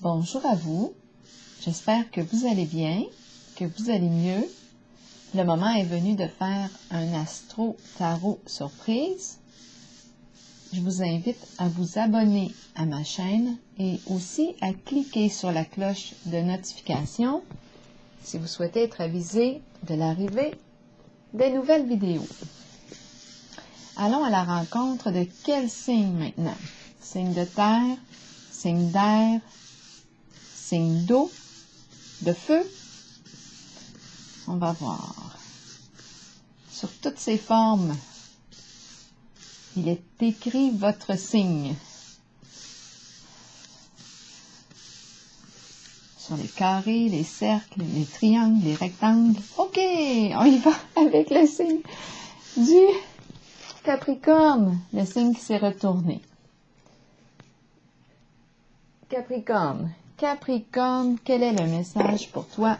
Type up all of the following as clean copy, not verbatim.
Bonjour à vous, j'espère que vous allez bien, que vous allez mieux. Le moment est venu de faire un astro tarot surprise. Je vous invite à vous abonner à ma chaîne et aussi à cliquer sur la cloche de notification si vous souhaitez être avisé de l'arrivée des nouvelles vidéos. Allons à la rencontre de quel signe maintenant? Signe de terre, signe d'air, signe d'eau, de feu. On va voir. Sur toutes ces formes, il est écrit votre signe. Sur les carrés, les cercles, les triangles, les rectangles. OK, on y va avec le signe du Capricorne, le signe qui s'est retourné. Capricorne. Capricorne, quel est le message pour toi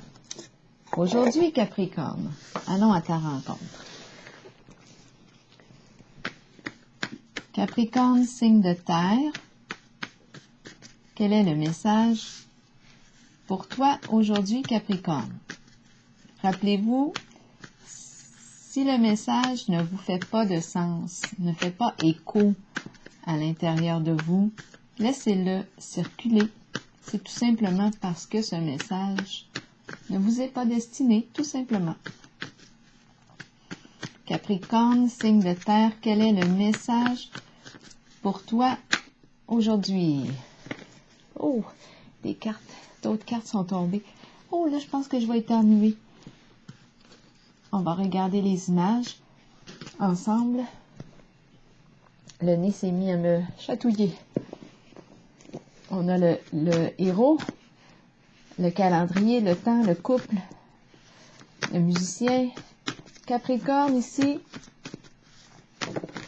aujourd'hui, Capricorne? Allons à ta rencontre. Capricorne, signe de terre. Quel est le message pour toi aujourd'hui, Capricorne? Rappelez-vous, si le message ne vous fait pas de sens, ne fait pas écho à l'intérieur de vous, laissez-le circuler. C'est tout simplement parce que ce message ne vous est pas destiné, tout simplement. Capricorne, signe de terre, quel est le message pour toi aujourd'hui? Oh, des cartes, d'autres cartes sont tombées. Oh, là, je pense que je vais éternuer. On va regarder les images ensemble. Le nez s'est mis à me chatouiller. On a le héros, le calendrier, le temps, le couple, le musicien. Capricorne ici.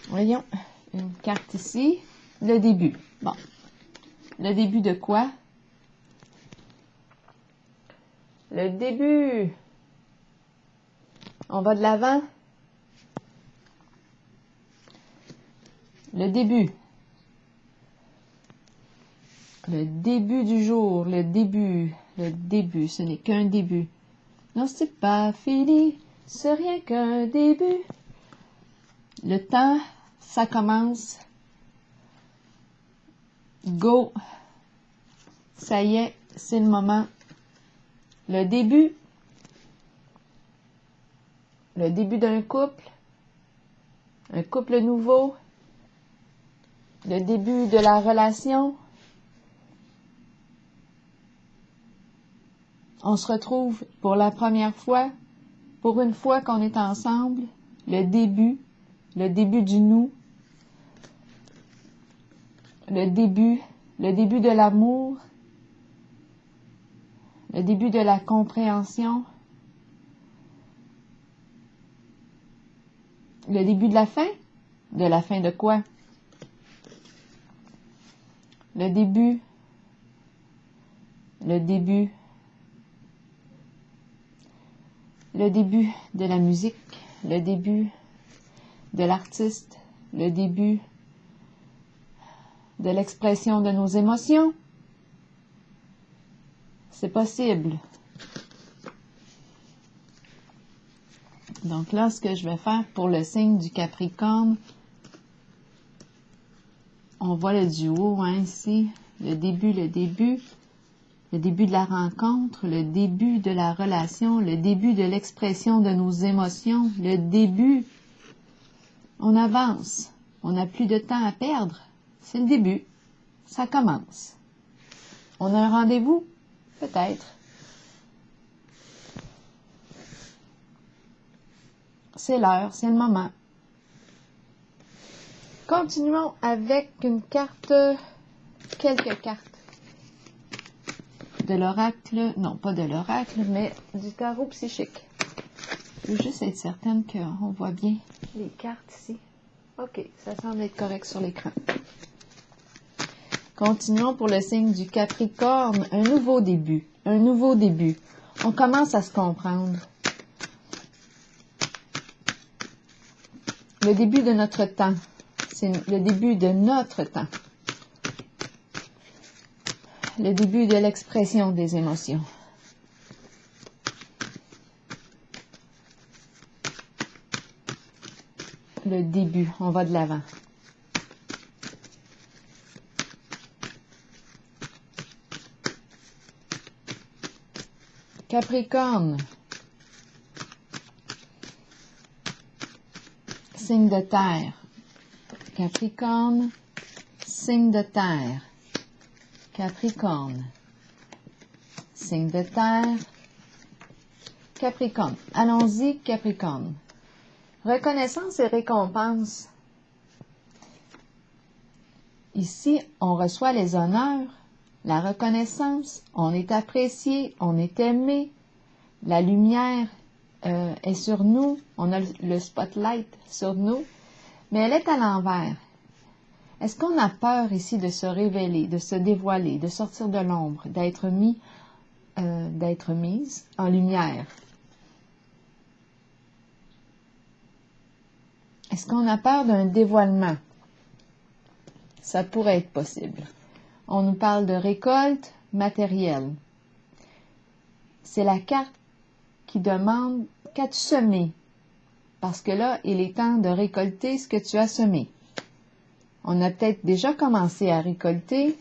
Voyons, une carte ici. Le début. Bon. Le début de quoi? Le début. On va de l'avant. Le début. Le début du jour, le début, ce n'est qu'un début. Non, c'est pas fini, c'est rien qu'un début. Le temps, ça commence. Go. Ça y est, c'est le moment. Le début d'un couple, un couple nouveau, le début de la relation. On se retrouve pour la première fois, pour une fois qu'on est ensemble, le début du nous, le début de l'amour, le début de la compréhension, le début de la fin de quoi? Le début de la musique, le début de l'artiste, le début de l'expression de nos émotions. C'est possible. Donc là, ce que je vais faire pour le signe du Capricorne, on voit le duo ici, le début de la rencontre, le début de la relation, le début de l'expression de nos émotions, le début. On avance, on n'a plus de temps à perdre, c'est le début, ça commence. On a un rendez-vous? Peut-être. C'est l'heure, c'est le moment. Continuons avec une carte, quelques cartes de l'oracle, non pas de l'oracle, mais du tarot psychique. Je veux juste être certaine qu'on voit bien les cartes ici. OK, ça semble être correct sur l'écran. Continuons pour le signe du Capricorne, un nouveau début, On commence à se comprendre. Le début de notre temps, c'est le début de notre temps. le début de l'expression des émotions. Le début, on va de l'avant. Capricorne. Signe de terre. Capricorne, signe de terre. Capricorne. Signe de terre. Capricorne. Allons-y, Capricorne. Reconnaissance et récompense. Ici, on reçoit les honneurs, la reconnaissance, on est apprécié, on est aimé, la lumière est sur nous, on a le spotlight sur nous, mais elle est à l'envers. Est-ce qu'on a peur ici de se révéler, de se dévoiler, de sortir de l'ombre, d'être mise en lumière? Est-ce qu'on a peur d'un dévoilement? Ça pourrait être possible. On nous parle de récolte matérielle. C'est la carte qui demande qu'as-tu semé? Parce que là, il est temps de récolter ce que tu as semé. On a peut-être déjà commencé à récolter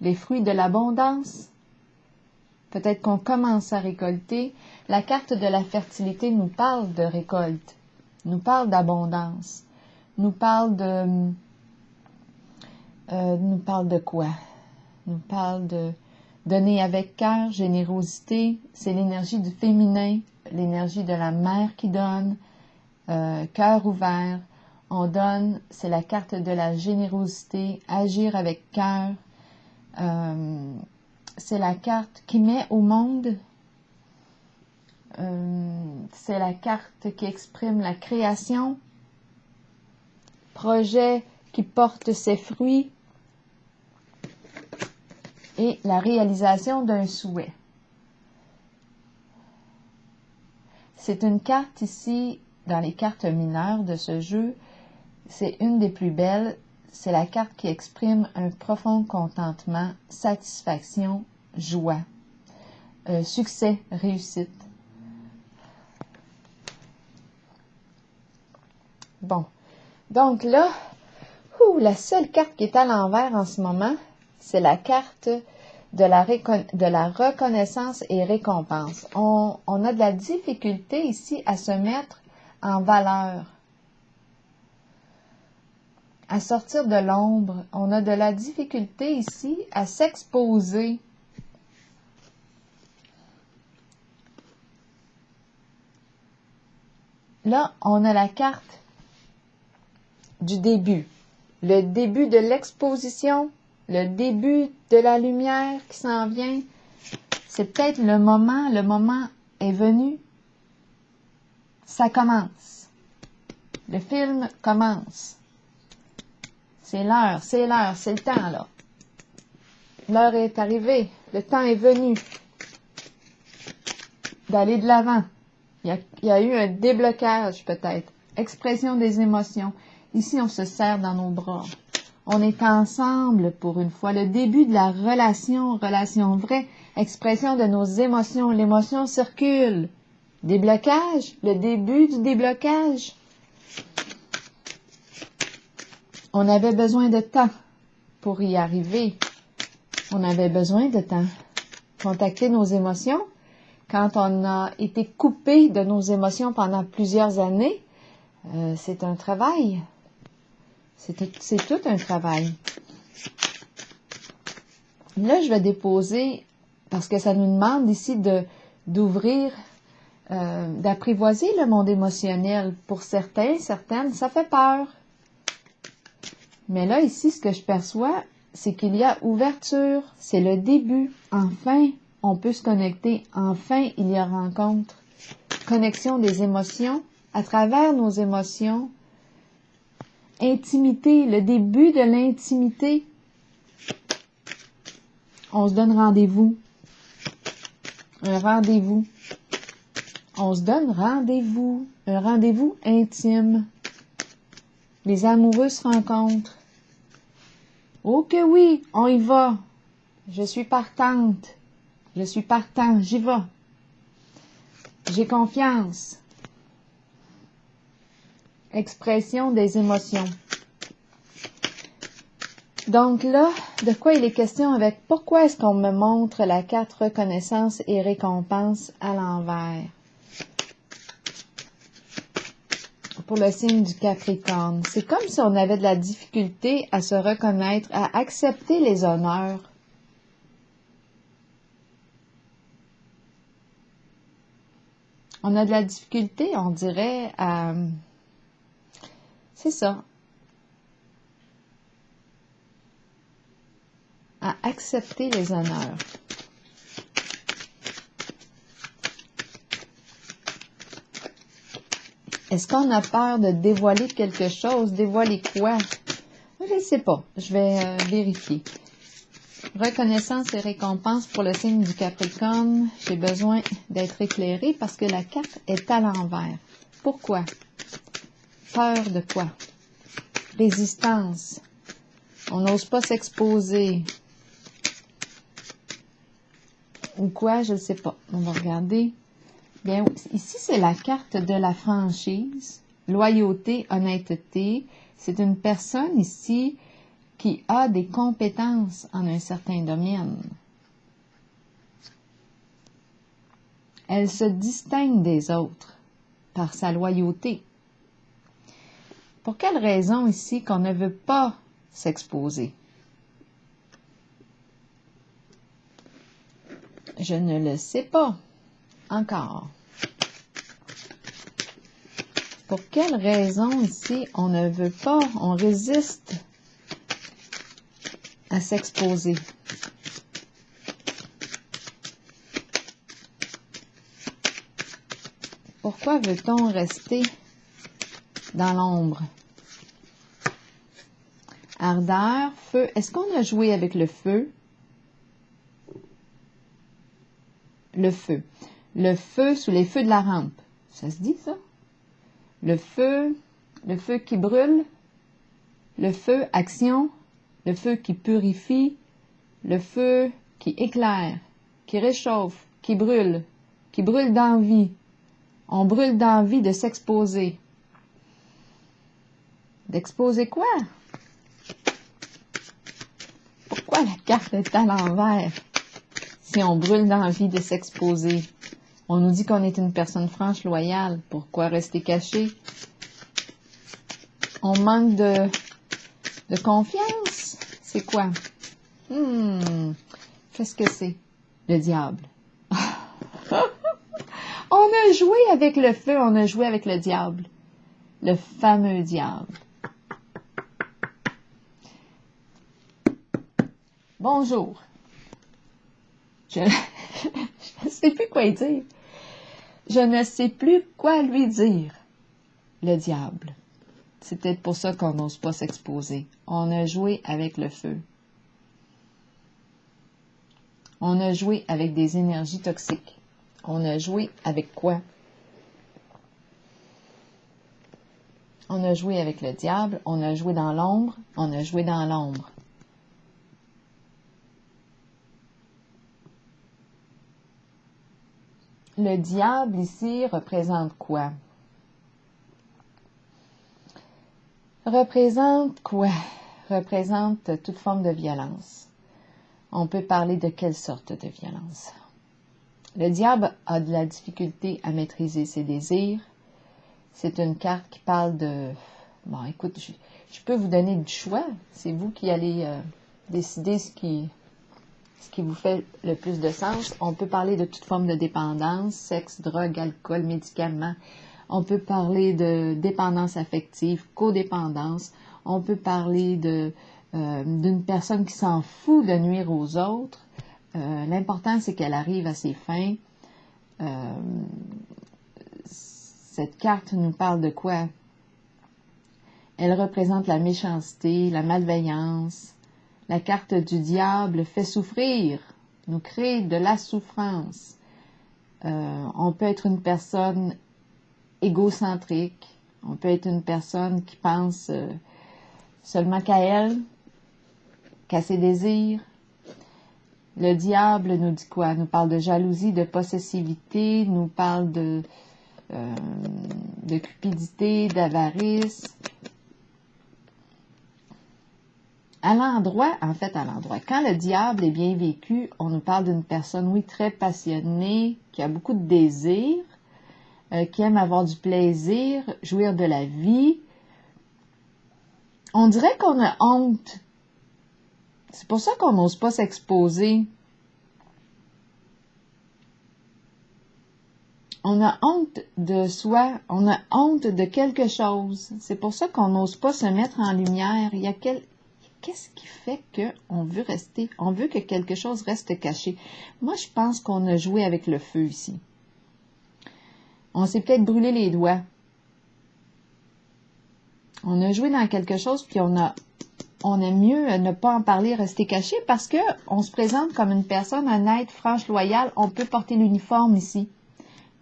les fruits de l'abondance. Peut-être qu'on commence à récolter. La carte de la fertilité nous parle de récolte, nous parle d'abondance, nous parle de quoi? Nous parle de donner avec cœur, générosité. C'est l'énergie du féminin, l'énergie de la mère qui donne, cœur ouvert. On donne, c'est la carte de la générosité, agir avec cœur. C'est la carte qui met au monde. C'est la carte qui exprime la création. Projet qui porte ses fruits. Et la réalisation d'un souhait. C'est une carte ici, dans les cartes mineures de ce jeu, c'est une des plus belles. C'est la carte qui exprime un profond contentement, satisfaction, joie, succès, réussite. Bon, donc là, la seule carte qui est à l'envers en ce moment, c'est la carte de la reconnaissance et récompense. On a de la difficulté ici à se mettre en valeur, à sortir de l'ombre. On a de la difficulté ici à s'exposer. Là, on a la carte du début. Le début de l'exposition, le début de la lumière qui s'en vient. C'est peut-être le moment est venu. Ça commence. Le film commence. C'est l'heure, c'est le temps, là. L'heure est arrivée, le temps est venu d'aller de l'avant. Il y a eu un déblocage, peut-être. Expression des émotions. Ici, on se serre dans nos bras. On est ensemble pour une fois. Le début de la relation vraie, expression de nos émotions. L'émotion circule. Déblocage, le début du déblocage. On avait besoin de temps pour y arriver. On avait besoin de temps. Contacter nos émotions. Quand on a été coupé de nos émotions pendant plusieurs années, c'est un travail. C'est tout un travail. Là, je vais déposer, parce que ça nous demande ici d'ouvrir, d'apprivoiser le monde émotionnel. Pour certains, certaines, ça fait peur. Mais là, ici, ce que je perçois, c'est qu'il y a ouverture. C'est le début. Enfin, on peut se connecter. Enfin, il y a rencontre. Connexion des émotions. À travers nos émotions, intimité, le début de l'intimité. On se donne rendez-vous. Un rendez-vous. On se donne rendez-vous. Un rendez-vous intime. Les amoureux se rencontrent. Oh que oui, on y va. Je suis partante. Je suis partant, j'y vais. J'ai confiance. Expression des émotions. Donc là, de quoi il est question avec pourquoi est-ce qu'on me montre la carte reconnaissance et récompense à l'envers? Pour le signe du Capricorne. C'est comme si on avait de la difficulté à se reconnaître, à accepter les honneurs. On a de la difficulté, on dirait, à... C'est ça. À accepter les honneurs. Est-ce qu'on a peur de dévoiler quelque chose? Dévoiler quoi? Je ne sais pas. Je vais vérifier. Reconnaissance et récompense pour le signe du Capricorne. J'ai besoin d'être éclairée parce que la carte est à l'envers. Pourquoi? Peur de quoi? Résistance. On n'ose pas s'exposer. Ou quoi? Je ne sais pas. On va regarder. Bien, ici, c'est la carte de la franchise, loyauté, honnêteté. C'est une personne ici qui a des compétences en un certain domaine. Elle se distingue des autres par sa loyauté. Pour quelle raison ici qu'on ne veut pas s'exposer? Je ne le sais pas encore. Pour quelle raison ici on ne veut pas, on résiste à s'exposer? Pourquoi veut-on rester dans l'ombre? Ardeur, feu. Est-ce qu'on a joué avec le feu? Le feu. Le feu sous les feux de la rampe. Ça se dit, ça? Le feu qui brûle, le feu, action, le feu qui purifie, le feu qui éclaire, qui réchauffe, qui brûle d'envie. On brûle d'envie de s'exposer. D'exposer quoi? Pourquoi la carte est à l'envers? Si on brûle d'envie de s'exposer. On nous dit qu'on est une personne franche, loyale. Pourquoi rester caché? On manque de confiance. C'est quoi? Qu'est-ce que c'est? Le diable. On a joué avec le feu, on a joué avec le diable. Le fameux diable. Bonjour. Je ne sais plus quoi dire. Je ne sais plus quoi lui dire. Le diable. C'est peut-être pour ça qu'on n'ose pas s'exposer. On a joué avec le feu. On a joué avec des énergies toxiques. On a joué avec quoi? On a joué avec le diable. On a joué dans l'ombre. On a joué dans l'ombre. Le diable ici représente quoi? Représente quoi? Représente toute forme de violence. On peut parler de quelle sorte de violence? Le diable a de la difficulté à maîtriser ses désirs. C'est une carte qui parle de... Bon, écoute, je peux vous donner du choix. C'est vous qui allez décider ce qui vous fait le plus de sens. On peut parler de toute forme de dépendance, sexe, drogue, alcool, médicaments. On peut parler de dépendance affective, codépendance. On peut parler d'une personne qui s'en fout de nuire aux autres. L'important, c'est qu'elle arrive à ses fins. Cette carte nous parle de quoi? Elle représente la méchanceté, la malveillance. La carte du diable fait souffrir, nous crée de la souffrance. On peut être une personne égocentrique, on peut être une personne qui pense seulement qu'à elle. qu'à ses désirs. Le diable nous dit quoi? Nous parle de jalousie, de possessivité, nous parle de cupidité, d'avarice. À l'endroit, quand le diable est bien vécu, on nous parle d'une personne, oui, très passionnée, qui a beaucoup de désirs, qui aime avoir du plaisir, jouir de la vie. On dirait qu'on a honte. C'est pour ça qu'on n'ose pas s'exposer. On a honte de soi, on a honte de quelque chose. C'est pour ça qu'on n'ose pas se mettre en lumière. Qu'est-ce qui fait qu'on veut on veut que quelque chose reste caché? Moi, je pense qu'on a joué avec le feu ici. On s'est peut-être brûlé les doigts. On a joué dans quelque chose, puis on aime mieux ne pas en parler, rester caché, parce que on se présente comme une personne honnête, franche, loyale. On peut porter l'uniforme ici.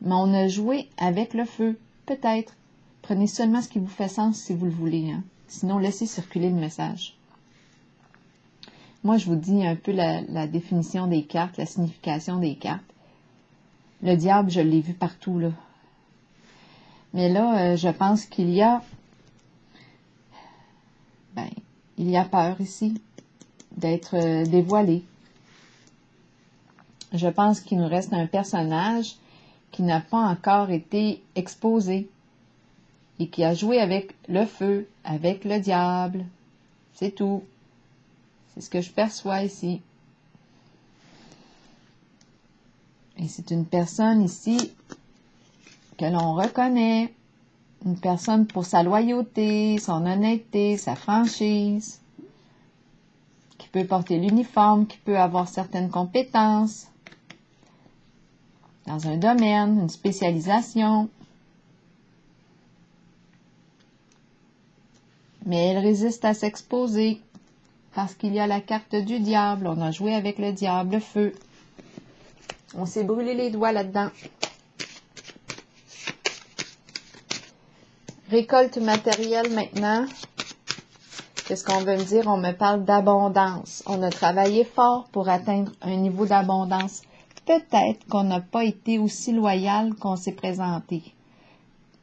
Mais on a joué avec le feu. Peut-être. Prenez seulement ce qui vous fait sens si vous le voulez. Hein. Sinon, laissez circuler le message. Moi, je vous dis un peu la définition des cartes, la signification des cartes. Le diable, je l'ai vu partout, là. Mais là, je pense qu'il y a peur ici d'être dévoilé. Je pense qu'il nous reste un personnage qui n'a pas encore été exposé et qui a joué avec le feu, avec le diable. C'est tout. C'est ce que je perçois ici. Et c'est une personne ici que l'on reconnaît. Une personne pour sa loyauté, son honnêteté, sa franchise, qui peut porter l'uniforme, qui peut avoir certaines compétences dans un domaine, une spécialisation. Mais elle résiste à s'exposer parce qu'il y a la carte du diable. On a joué avec le diable, le feu. On s'est brûlé les doigts là-dedans. Récolte matérielle maintenant. Qu'est-ce qu'on veut me dire? On me parle d'abondance. On a travaillé fort pour atteindre un niveau d'abondance. Peut-être qu'on n'a pas été aussi loyal qu'on s'est présenté.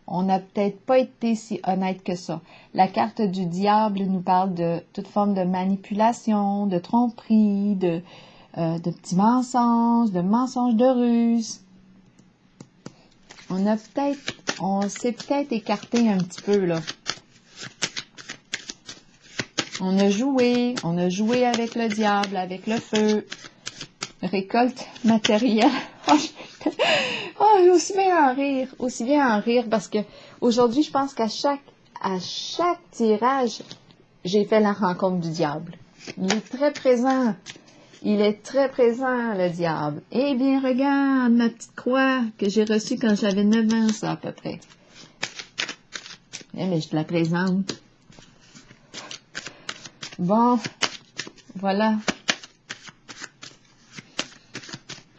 On n'a peut-être pas été si honnête que ça. La carte du diable nous parle de toute forme de manipulation, de tromperie, de petits mensonges, de ruse. On s'est peut-être écarté un petit peu, là. On a joué avec le diable, avec le feu. Récolte matérielle. Aussi bien en rire, parce que aujourd'hui, je pense qu'à chaque tirage, j'ai fait la rencontre du diable. Il est très présent. Le diable. Eh bien, regarde ma petite croix que j'ai reçue quand j'avais 9 ans, ça, à peu près. Eh, mais je te la présente. Bon, voilà.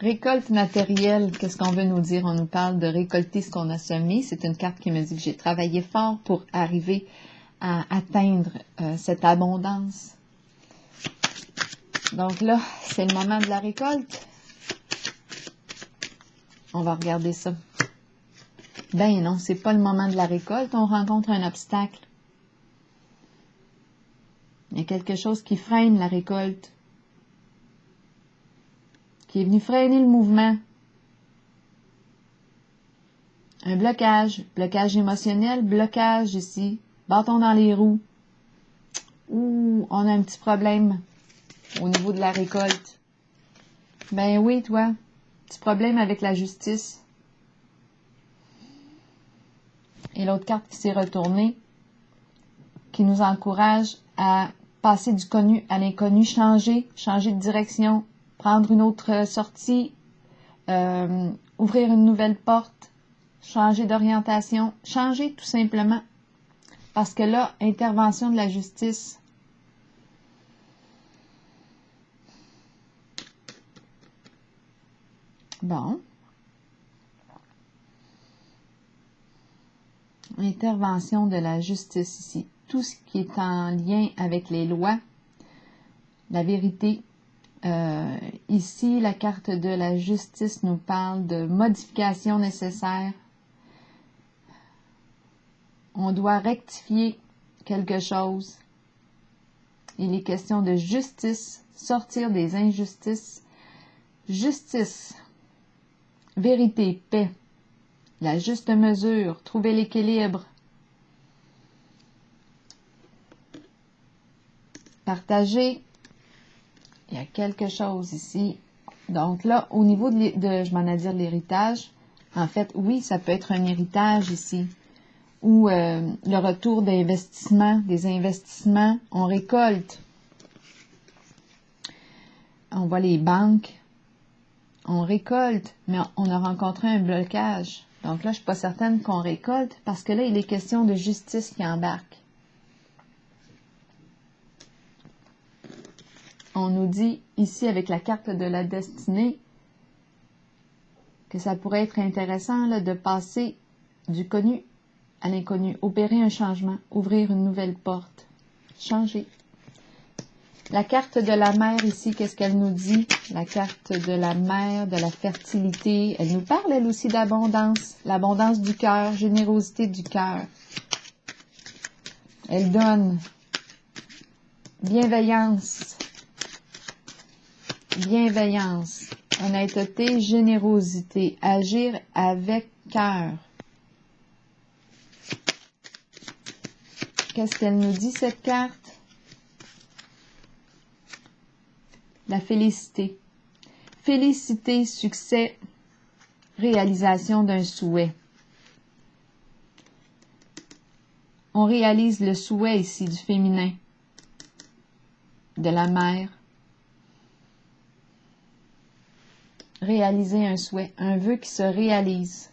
Récolte matérielle, qu'est-ce qu'on veut nous dire? On nous parle de récolter ce qu'on a semé. C'est une carte qui me dit que j'ai travaillé fort pour arriver à atteindre cette abondance. Donc là, c'est le moment de la récolte. On va regarder ça. Ben non, c'est pas le moment de la récolte. On rencontre un obstacle. Il y a quelque chose qui freine la récolte, qui est venu freiner le mouvement. Un blocage émotionnel, blocage ici, bâton dans les roues. Ouh, on a un petit problème au niveau de la récolte. Ben oui, toi, petit problème avec la justice. Et l'autre carte qui s'est retournée, qui nous encourage à passer du connu à l'inconnu, changer de direction, prendre une autre sortie, ouvrir une nouvelle porte, changer d'orientation, changer tout simplement. Parce que là, intervention de la justice. Bon. Intervention de la justice ici. Tout ce qui est en lien avec les lois, la vérité. Ici, la carte de la justice nous parle de modifications nécessaires. On doit rectifier quelque chose. Il est question de justice, sortir des injustices. Justice, vérité, paix, la juste mesure, trouver l'équilibre. Partager. Il y a quelque chose ici. Donc là, au niveau je m'en ai dit l'héritage, en fait, oui, ça peut être un héritage ici. Ou le retour d'investissement, des investissements, on récolte. On voit les banques, on récolte, mais on a rencontré un blocage. Donc là, je ne suis pas certaine qu'on récolte, parce que là, il est question de justice qui embarque. On nous dit ici, avec la carte de la destinée, que ça pourrait être intéressant là, de passer du connu à l'inconnu, opérer un changement, ouvrir une nouvelle porte, changer. La carte de la mer ici, qu'est-ce qu'elle nous dit? La carte de la mer, de la fertilité, elle nous parle elle aussi d'abondance, l'abondance du cœur, générosité du cœur. Elle donne bienveillance, honnêteté, générosité, agir avec cœur. Qu'est-ce qu'elle nous dit, cette carte? La félicité. Félicité, succès, réalisation d'un souhait. On réalise le souhait ici du féminin, de la mère. Réaliser un souhait, un vœu qui se réalise.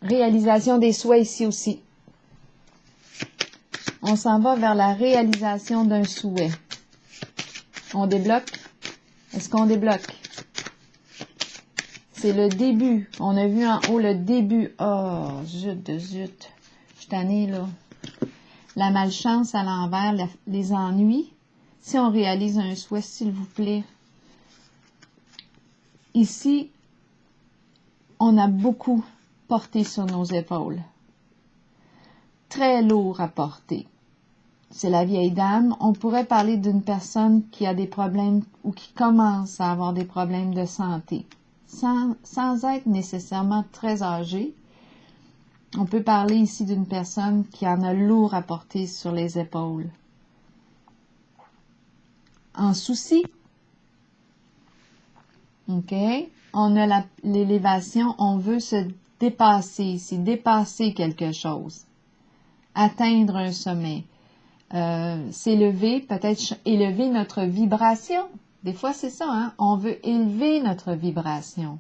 Réalisation des souhaits ici aussi. On s'en va vers la réalisation d'un souhait. On débloque. Est-ce qu'on débloque? C'est le début. On a vu en haut le début. Oh, zut de zut. Je suis tannée, là. La malchance à l'envers, les ennuis. Si on réalise un souhait, s'il vous plaît. Ici, on a beaucoup porté sur nos épaules. Très lourd à porter. C'est la vieille dame. On pourrait parler d'une personne qui a des problèmes ou qui commence à avoir des problèmes de santé, sans être nécessairement très âgée. On peut parler ici d'une personne qui en a lourd à porter sur les épaules. En souci. OK? On a l'élévation, on veut se dépasser ici, dépasser quelque chose. Atteindre un sommet. S'élever, peut-être élever notre vibration. Des fois, c'est ça, hein? On veut élever notre vibration.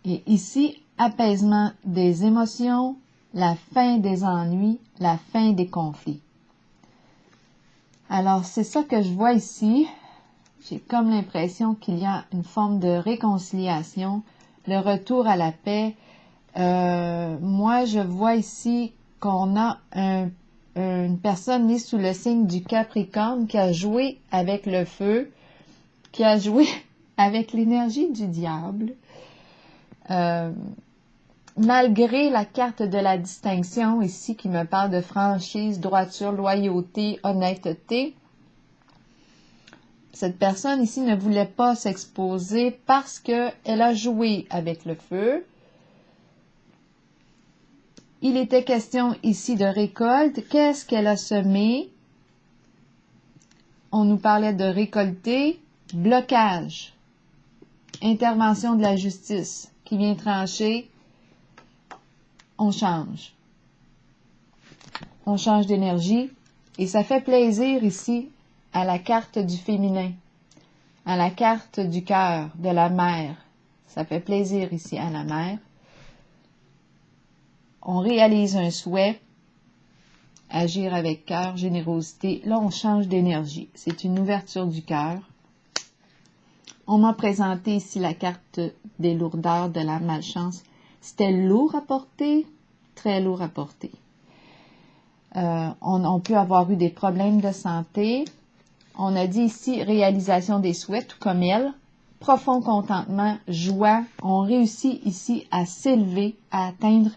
Et ici, apaisement des émotions, la fin des ennuis, la fin des conflits. Alors, c'est ça que je vois ici. J'ai comme l'impression qu'il y a une forme de réconciliation, le retour à la paix. Moi, je vois ici qu'on a une personne née sous le signe du Capricorne qui a joué avec le feu, qui a joué avec l'énergie du diable. Malgré la carte de la distinction ici qui me parle de franchise, droiture, loyauté, honnêteté, cette personne ici ne voulait pas s'exposer parce qu'elle a joué avec le feu. Il était question ici de récolte. Qu'est-ce qu'elle a semé? On nous parlait de récolter, blocage, intervention de la justice qui vient trancher. On change. On change d'énergie et ça fait plaisir ici à la carte du féminin, à la carte du cœur, de la mère. Ça fait plaisir ici à la mère. On réalise un souhait, agir avec cœur, générosité. Là, on change d'énergie. C'est une ouverture du cœur. On m'a présenté ici la carte des lourdeurs de la malchance. C'était lourd à porter, très lourd à porter. On peut avoir eu des problèmes de santé. On a dit ici réalisation des souhaits, tout comme elle. Profond contentement, joie. On réussit ici à s'élever, à atteindre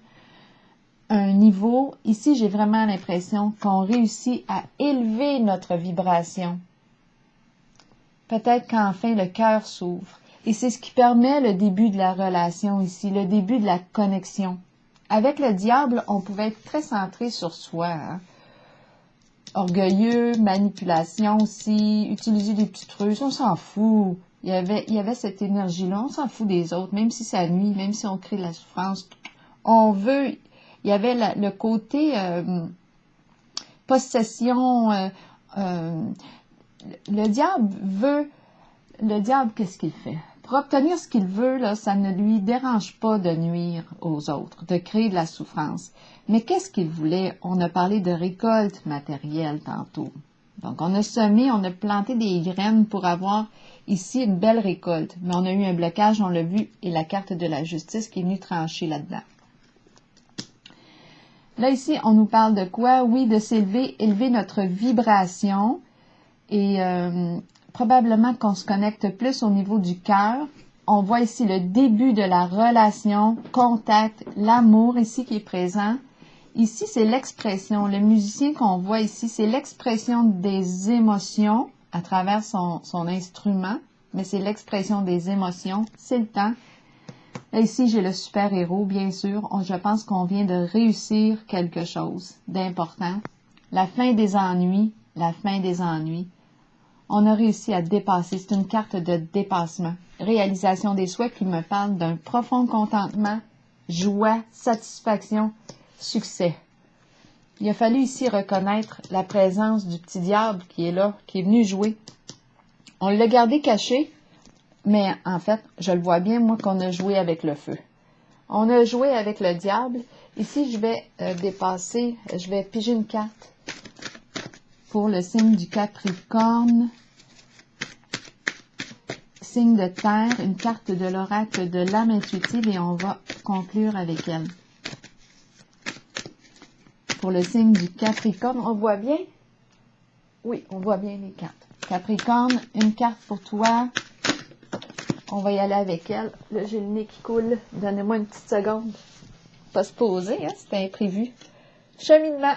un niveau. Ici, j'ai vraiment l'impression qu'on réussit à élever notre vibration. Peut-être qu'enfin le cœur s'ouvre. Et c'est ce qui permet le début de la relation ici, le début de la connexion. Avec le diable, on pouvait être très centré sur soi. Hein? Orgueilleux, manipulation aussi, utiliser des petits trucs, on s'en fout. Il y avait cette énergie-là, on s'en fout des autres, même si ça nuit, même si on crée de la souffrance. On veut, il y avait le côté possession. Le diable, qu'est-ce qu'il fait? Pour obtenir ce qu'il veut, là, ça ne lui dérange pas de nuire aux autres, de créer de la souffrance. Mais qu'est-ce qu'il voulait? On a parlé de récolte matérielle tantôt. Donc, on a semé, on a planté des graines pour avoir ici une belle récolte. Mais on a eu un blocage, on l'a vu, et la carte de la justice qui est venue trancher là-dedans. Là, ici, on nous parle de quoi? Oui, de s'élever, élever notre vibration. Et probablement qu'on se connecte plus au niveau du cœur. On voit ici le début de la relation, contact, l'amour ici qui est présent. Ici, c'est l'expression. Le musicien qu'on voit ici, c'est l'expression des émotions à travers son instrument, mais c'est l'expression des émotions. C'est le temps. Là, ici, j'ai le super-héros, bien sûr. Je pense qu'on vient de réussir quelque chose d'important. La fin des ennuis, la fin des ennuis. On a réussi à dépasser. C'est une carte de dépassement. Réalisation des souhaits qui me parle d'un profond contentement, joie, satisfaction, succès. Il a fallu ici reconnaître la présence du petit diable qui est là, qui est venu jouer. On l'a gardé caché, mais en fait, je le vois bien, moi, qu'on a joué avec le feu. On a joué avec le diable. Ici, je vais dépasser, je vais piger une carte pour le signe du Capricorne. Signe de terre, une carte de l'oracle de l'âme intuitive et on va conclure avec elle. Pour le signe du Capricorne, on voit bien? Oui, on voit bien les cartes. Capricorne, une carte pour toi. On va y aller avec elle. Là, j'ai le nez qui coule. Donnez-moi une petite seconde. Pas se poser, hein? C'était imprévu. Cheminement.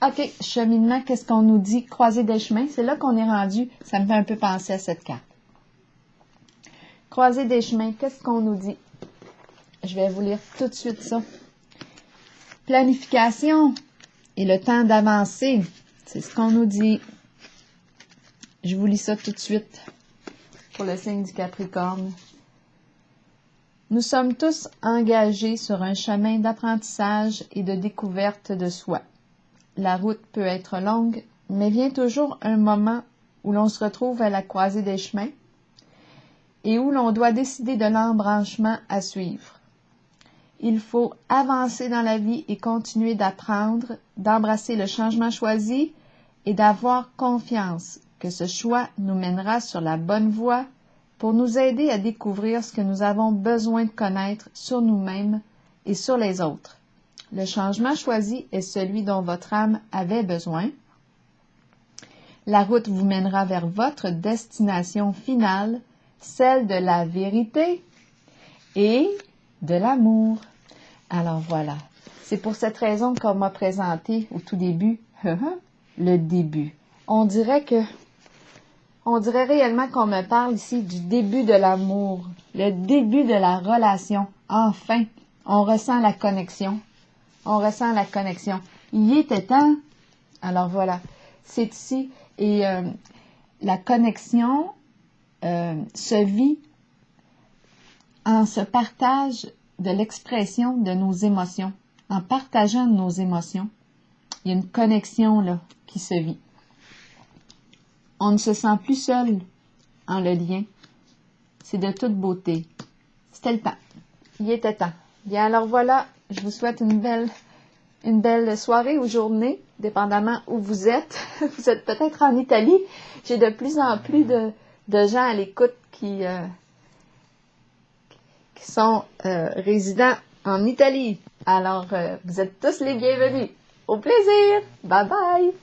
OK, cheminement, qu'est-ce qu'on nous dit? Croiser des chemins. C'est là qu'on est rendu. Ça me fait un peu penser à cette carte. Croiser des chemins, qu'est-ce qu'on nous dit? Je vais vous lire tout de suite ça. Planification et le temps d'avancer, c'est ce qu'on nous dit. Je vous lis ça tout de suite pour le signe du Capricorne. Nous sommes tous engagés sur un chemin d'apprentissage et de découverte de soi. La route peut être longue, mais vient toujours un moment où l'on se retrouve à la croisée des chemins et où l'on doit décider de l'embranchement à suivre. Il faut avancer dans la vie et continuer d'apprendre, d'embrasser le changement choisi et d'avoir confiance que ce choix nous mènera sur la bonne voie pour nous aider à découvrir ce que nous avons besoin de connaître sur nous-mêmes et sur les autres. Le changement choisi est celui dont votre âme avait besoin. La route vous mènera vers votre destination finale, celle de la vérité et de l'amour. Alors voilà, c'est pour cette raison qu'on m'a présenté au tout début, le début. On dirait réellement qu'on me parle ici du début de l'amour, le début de la relation. Enfin, on ressent la connexion. On ressent la connexion. Il était temps. Alors voilà, c'est ici. Et la connexion se vit en ce partage de l'expression de nos émotions, en partageant nos émotions. Il y a une connexion là qui se vit. On ne se sent plus seul en le lien. C'est de toute beauté. C'était le temps. Il était temps. Bien, alors voilà, je vous souhaite une belle soirée ou journée, dépendamment où vous êtes. Vous êtes peut-être en Italie. J'ai de plus en plus de gens à l'écoute qui sont résidents en Italie. Alors, vous êtes tous les bienvenus. Au plaisir! Bye bye!